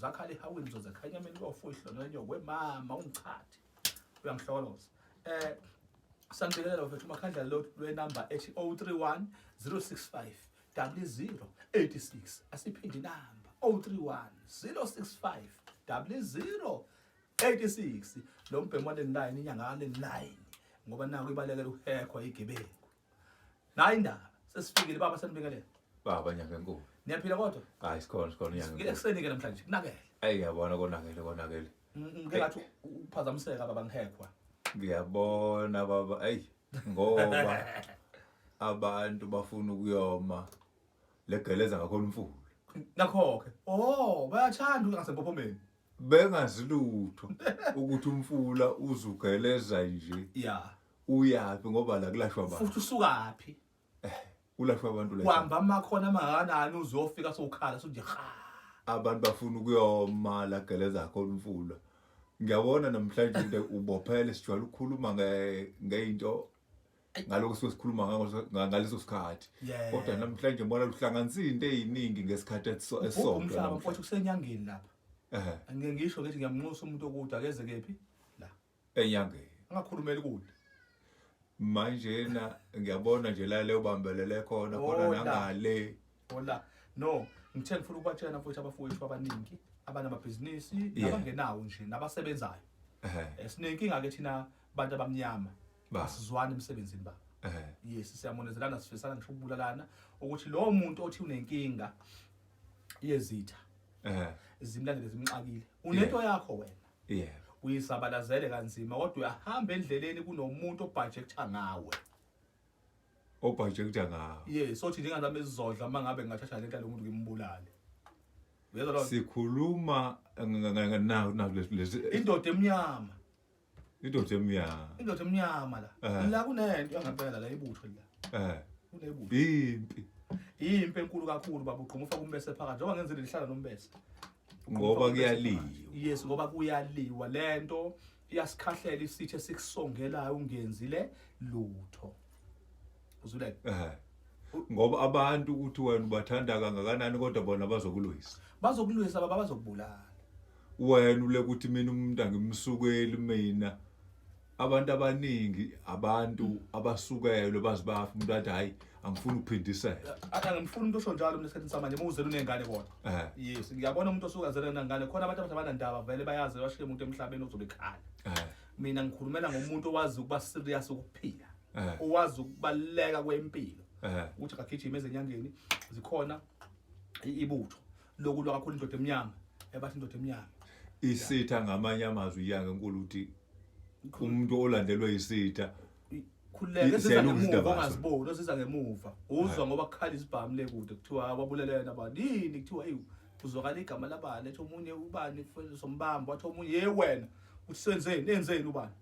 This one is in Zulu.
zakhala ehawini zozakhanya mina lofuyihlo nonyokwe mama ungichathi uyangihlokoloza sanibikelela mfethu makhandla lwenamba ethi 031 065 0086 asiphindi namba 031 065 0086 lo mbhemu wale-9 inyanga yale-9 ngoba naku ibalekela ukuhekhwa igebengu nayi indaba sesifikile baba sanibikelela baba nyanga enkulu niyaphila kodwa hayi sikhona nyanga ekuseni-ke namhlanje kunakele ngiyabona konakele ngike ngathi uphazamiseka baba ngihekhwa ngiyabona baba ngoba abantu bafuna ukuyoma legeleza ngakhona umfula nakho-ke bayathanda ngasempophomeni bengazi lutho ukuthi umfula uzugeleza nje uyaphi ngoba la kulashwa abantu futhi usukaphi kulashwa abantu la uhamba amakhona amakanani uzofika sowukhala sokuthi abantu bafuna ukuyoma la geleza ngakhona umfula ngiyabona namhlanje into ubophele sijwayele ukukhuluma ngeinto ngaloko sikhuluma ngaleso sikhathi kodwa namhlanje ngibona uhlanganisa into eziningi ngesikhathi esisodwa umhlaba mfowethu kusenyangeni lapha angeke ngisho ngithi ngiyamnxusa umuntu okude akeze kephi la enyangeni angakhulumeli kude manje ngiyabona nje la leyo bambelele khona nangale no ngithe ngifuna ukubatshela mfowethu abafowethu abaningi abanamabhizinisi nabangenawo nje nabasebenzayo sinenkinga ke thina abantu abamnyama basizwana emsebenzini baba yes siyamonezelana sifisana ngisho ukubulalana ukuthi lo muntu othi unenkinga yezitha zimlandele zimxakile unento yakho wena uyisabalazele kanzima kodwa uyahamba endleleni kunomuntu obudgetha ngawe yes sothi njengazama izodla mangabe ngathatha lento lo muntu ngimbulale sikhuluma lezi indoda emnyama la kunento yangempela la ibutho la kunebutho impi enkulu kakhulu baba uqhuma ufaka umbese phakathi njengoba ngenzile lihlala nombese ngoba kuyaliwa yes ngoba kuyaliwa lento iyasikhahlela isithe sikusongelayo ungenzile lutho uzule ngoba abantu ukuthi wena ubathanda kangakanani kodwa bona bazokulwisa baba bazokubulala wena ule ukuthi mina umuntu angimsukeli mina abantu abaningi abantu abasukelwe bazibafa umuntu athi hayi angifuni ukuphindisela angifuni umuntu osho njalo nesikhathi samanje mawuzela unengane kodwa yes ngiyabona umuntu osuka zela nengane khona abantu abanandaba vele bayazi bashiye umuntu emhlabeni ozobe ekhala mina ngikhulumela ngomuntu owazi ukuba serious ukuphila owazi ukubaleka kwempilo ukuthi akagijime ezenyangeni zikhona ibutho lokulwa kakhulu indoda emnyama ebathi indoda emnyama isitha ngamanye amazwi iyanga enkulu ukuthi umuntu olandelwe isitha khuleke sizanemuva ongaziboni osiza ngemuva uzwa ngoba kukhala isibhamu lekude kuthiwa ababulelena abanini kuthiwa uzokala igama labani ethi omunye ubani sombamba wathi omunye wena uthi enzeni ubani